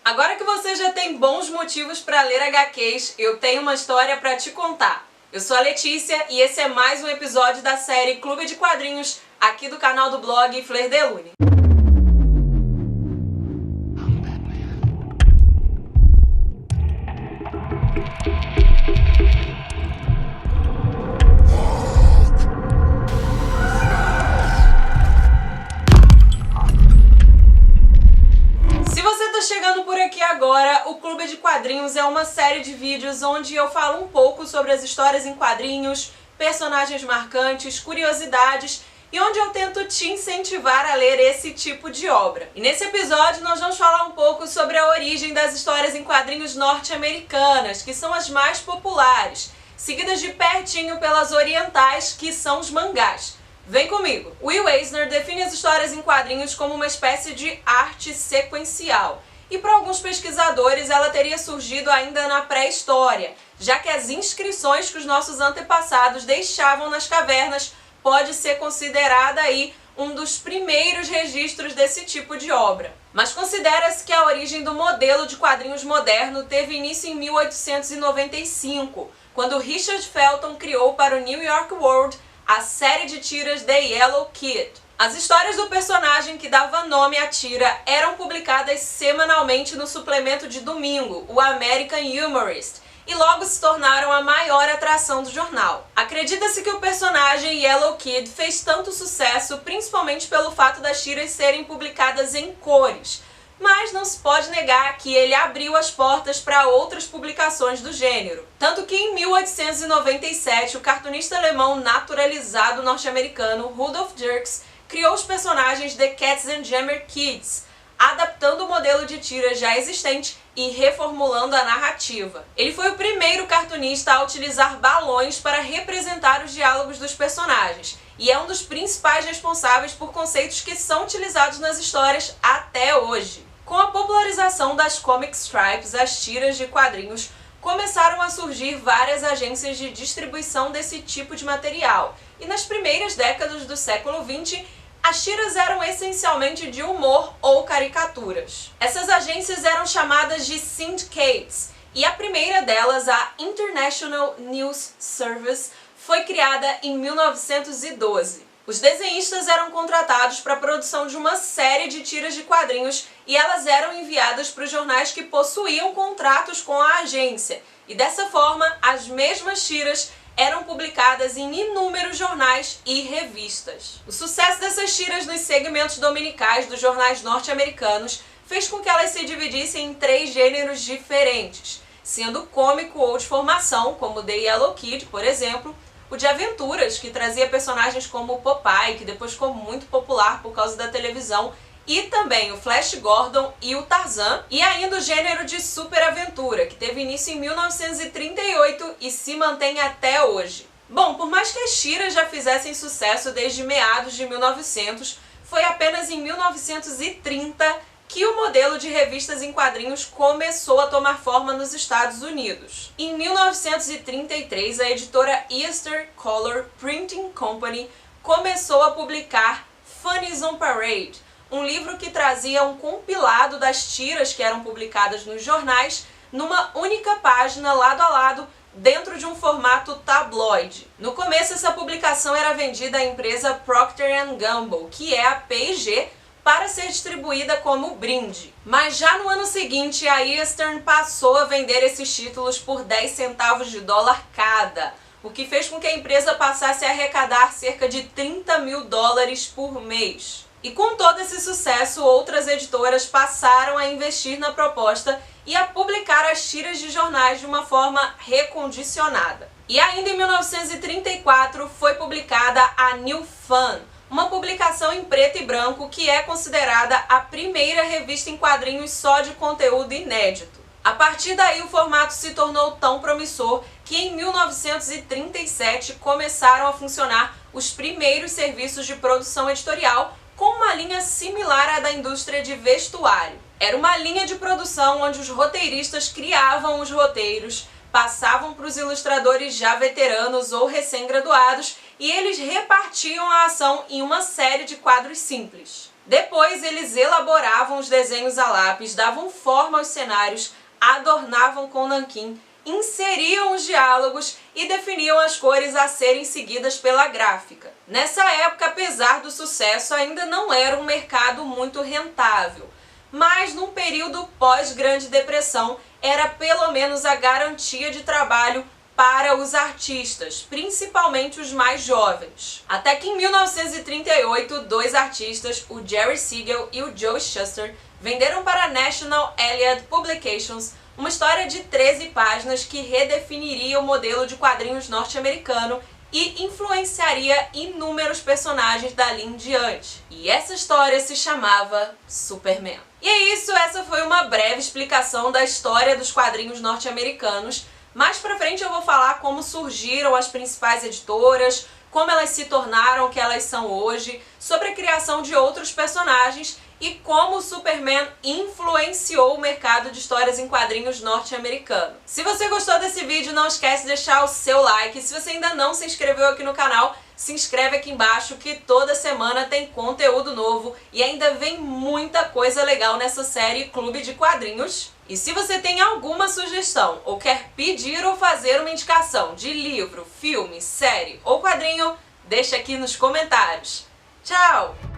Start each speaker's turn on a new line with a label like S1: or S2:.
S1: Agora que você já tem bons motivos para ler HQs, eu tenho uma história para te contar. Eu sou a Letícia e esse é mais um episódio da série Clube de Quadrinhos, aqui do canal do blog Fleur de Lune. Chegando por aqui agora, o Clube de Quadrinhos é uma série de vídeos onde eu falo um pouco sobre as histórias em quadrinhos, personagens marcantes, curiosidades e onde eu tento te incentivar a ler esse tipo de obra. E nesse episódio nós vamos falar um pouco sobre a origem das histórias em quadrinhos norte-americanas, que são as mais populares, seguidas de pertinho pelas orientais, que são os mangás. Vem comigo! Will Eisner define as histórias em quadrinhos como uma espécie de arte sequencial. E para alguns pesquisadores ela teria surgido ainda na pré-história, já que as inscrições que os nossos antepassados deixavam nas cavernas pode ser considerada aí um dos primeiros registros desse tipo de obra. Mas considera-se que a origem do modelo de quadrinhos moderno teve início em 1895, quando Richard Felton criou para o New York World a série de tiras The Yellow Kid. As histórias do personagem que dava nome à tira eram publicadas semanalmente no suplemento de domingo, o American Humorist, e logo se tornaram a maior atração do jornal. Acredita-se que o personagem Yellow Kid fez tanto sucesso principalmente pelo fato das tiras serem publicadas em cores, mas não se pode negar que ele abriu as portas para outras publicações do gênero. Tanto que em 1897 o cartunista alemão naturalizado norte-americano Rudolf Dirks criou os personagens The Katzenjammer Kids, adaptando o modelo de tira já existente e reformulando a narrativa. Ele foi o primeiro cartunista a utilizar balões para representar os diálogos dos personagens, e é um dos principais responsáveis por conceitos que são utilizados nas histórias até hoje. Com a popularização das comic strips, as tiras de quadrinhos, começaram a surgir várias agências de distribuição desse tipo de material, e nas primeiras décadas do século XX, as tiras eram essencialmente de humor ou caricaturas. Essas agências eram chamadas de syndicates, e a primeira delas, a International News Service, foi criada em 1912. Os desenhistas eram contratados para a produção de uma série de tiras de quadrinhos e elas eram enviadas para os jornais que possuíam contratos com a agência. E dessa forma, as mesmas tiras eram publicadas em inúmeros jornais e revistas. O sucesso dessas tiras nos segmentos dominicais dos jornais norte-americanos fez com que elas se dividissem em 3 gêneros diferentes, sendo cômico ou de formação, como The Yellow Kid, por exemplo, o de aventuras, que trazia personagens como o Popeye, que depois ficou muito popular por causa da televisão, e também o Flash Gordon e o Tarzan, e ainda o gênero de superaventura, que teve início em 1938 e se mantém até hoje. Bom, por mais que as tiras já fizessem sucesso desde meados de 1900, foi apenas em 1930 que o modelo de revistas em quadrinhos começou a tomar forma nos Estados Unidos. Em 1933, a editora Easter Color Printing Company começou a publicar Funnies on Parade, um livro que trazia um compilado das tiras que eram publicadas nos jornais numa única página, lado a lado, dentro de um formato tabloide. No começo, essa publicação era vendida à empresa Procter & Gamble, que é a P&G, para ser distribuída como brinde. Mas já no ano seguinte, a Eastern passou a vender esses títulos por 10 centavos de dólar cada, o que fez com que a empresa passasse a arrecadar cerca de $30 mil por mês. E com todo esse sucesso, outras editoras passaram a investir na proposta e a publicar as tiras de jornais de uma forma recondicionada. E ainda em 1934 foi publicada a New Fun, uma publicação em preto e branco que é considerada a primeira revista em quadrinhos só de conteúdo inédito. A partir daí o formato se tornou tão promissor que em 1937 começaram a funcionar os primeiros serviços de produção editorial com uma linha similar à da indústria de vestuário. Era uma linha de produção onde os roteiristas criavam os roteiros, passavam para os ilustradores já veteranos ou recém-graduados e eles repartiam a ação em uma série de quadros simples. Depois eles elaboravam os desenhos a lápis, davam forma aos cenários, adornavam com nanquim, inseriam os diálogos e definiam as cores a serem seguidas pela gráfica. Nessa época, apesar do sucesso, ainda não era um mercado muito rentável, mas num período pós-Grande Depressão era pelo menos a garantia de trabalho para os artistas, principalmente os mais jovens. Até que em 1938, dois artistas, o Jerry Siegel e o Joe Shuster, venderam para a National Allied Publications uma história de 13 páginas que redefiniria o modelo de quadrinhos norte-americano e influenciaria inúmeros personagens dali em diante. E essa história se chamava Superman. E é isso, essa foi uma breve explicação da história dos quadrinhos norte-americanos. Mais pra frente eu vou falar como surgiram as principais editoras, como elas se tornaram o que elas são hoje, sobre a criação de outros personagens e como o Superman influenciou o mercado de histórias em quadrinhos norte-americano. Se você gostou desse vídeo, não esquece de deixar o seu like. Se você ainda não se inscreveu aqui no canal, se inscreve aqui embaixo que toda semana tem conteúdo novo e ainda vem muita coisa legal nessa série Clube de Quadrinhos. E se você tem alguma sugestão ou quer pedir ou fazer uma indicação de livro, filme, série ou quadrinho, deixa aqui nos comentários. Tchau!